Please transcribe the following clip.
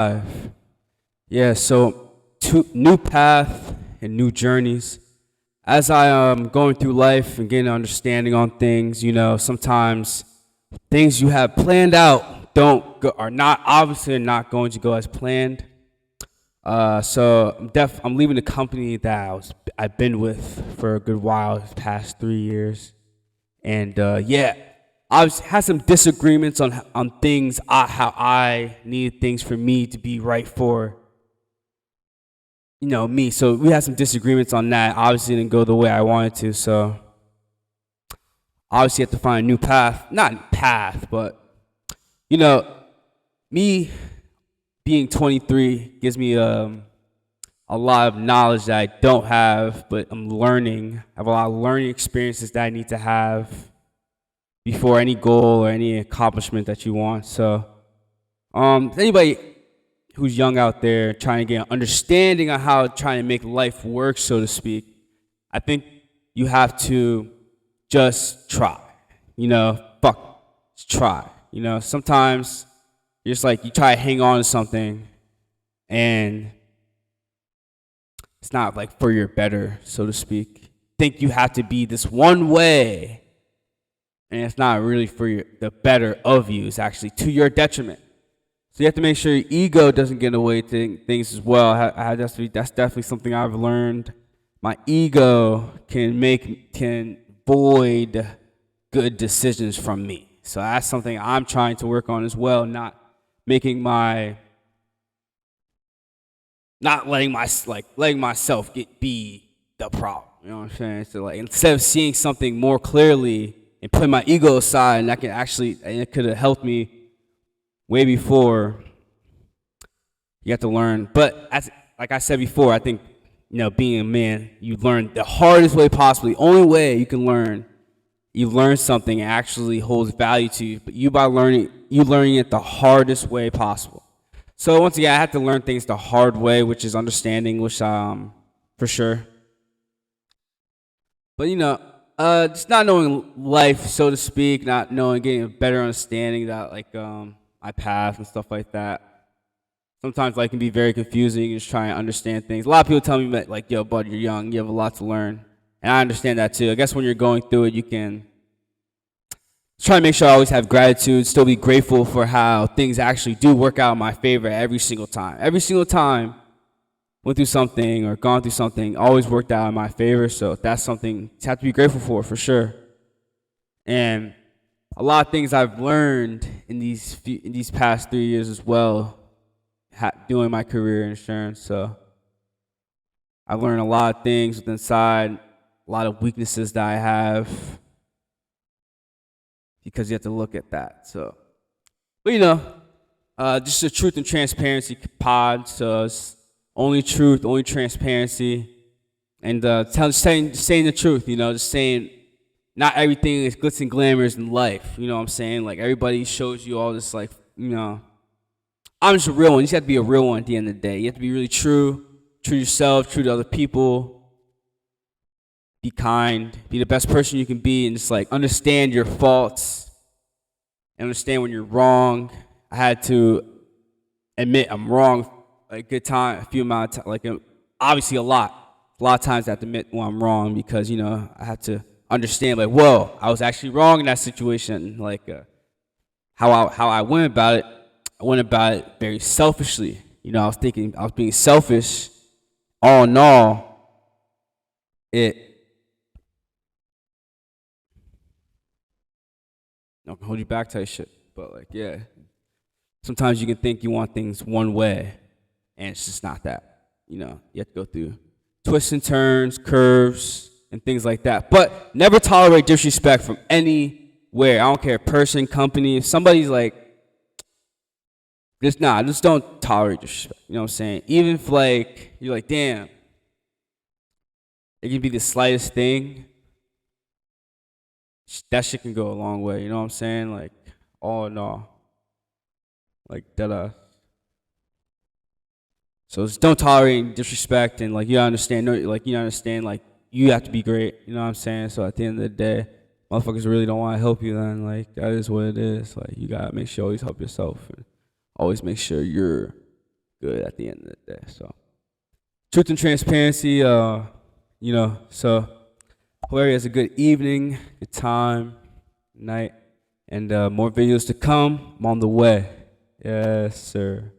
Five. Yeah, so new path and new journeys. As I am going through life and getting an understanding on things, sometimes things you have planned out don't go, are not obviously not going to go as planned. So I'm leaving the company that I've been with for a good while, the past 3 years, and yeah, I've had some disagreements on things, how I need things for me to be right for me. So we had some disagreements on that. Obviously, it didn't go the way I wanted to. So obviously, have to find a new path. Not path, but you know, me being 23 gives me a lot of knowledge that I don't have, but I'm learning. I have a lot of learning experiences that I need to have before any goal or any accomplishment that you want. So, anybody who's young out there trying to get an understanding on how trying to make life work, so to speak, I think you have to just try. Fuck, just try. Sometimes you're just like you try to hang on to something, and it's not like for your better, so to speak. Think you have to be this one way, and it's not really for the better of you. It's actually to your detriment. So you have to make sure your ego doesn't get in the way of things as well. That's definitely something I've learned. My ego can void good decisions from me. So that's something I'm trying to work on as well. Not letting myself be the problem. You know what I'm saying? So like instead of seeing something more clearly and putting my ego aside, and it could have helped me way before. You have to learn, but like I said before, I think being a man, you learn the hardest way possible. The only way you learn something and actually holds value to you, but you learning it the hardest way possible. So once again, I had to learn things the hard way, which is understanding, which for sure. But just not knowing life, so to speak, not knowing, getting a better understanding that my path and stuff like that. Sometimes life can be very confusing. Just trying to understand things. A lot of people tell me that yo, bud, you're young, you have a lot to learn, and I understand that too. I guess when you're going through it, you can try to make sure I always have gratitude, still be grateful for how things actually do work out in my favor every single time. Every single time went through something or gone through something, always worked out in my favor. So that's something to have to be grateful for sure. And a lot of things I've learned in these past 3 years as well, doing my career in insurance. So I've learned a lot of things within inside, a lot of weaknesses that I have, because you have to look at that. So, but just the truth and transparency pod. So it's only truth, only transparency, and saying the truth. Just saying not everything is glitz and glamours in life. You know what I'm saying? Like everybody shows you all this, I'm just a real one. You just have to be a real one at the end of the day. You have to be really true to yourself, true to other people. Be kind, be the best person you can be, and just understand your faults and understand when you're wrong. I had to admit I'm wrong a good time, a few amount of time, obviously a lot of times I have to admit when I'm wrong, because I have to understand whoa, I was actually wrong in that situation. How I went about it. I went about it very selfishly. I was thinking I was being selfish. All in all, it can hold you back type shit. But yeah, sometimes you can think you want things one way, and it's just not that. You have to go through twists and turns, curves, and things like that. But never tolerate disrespect from anywhere. I don't care, person, company. If somebody's just don't tolerate disrespect. You know what I'm saying? Even if you're damn, it can be the slightest thing. That shit can go a long way. You know what I'm saying? All in all, deadass. So just don't tolerate disrespect, and you understand. You understand. You have to be great. You know what I'm saying? So at the end of the day, motherfuckers really don't want to help you. Then that is what it is. You gotta make sure you always help yourself. And always make sure you're good at the end of the day. So truth and transparency, so hope everybody has a good evening, good time, night, and more videos to come. I'm on the way. Yes, sir.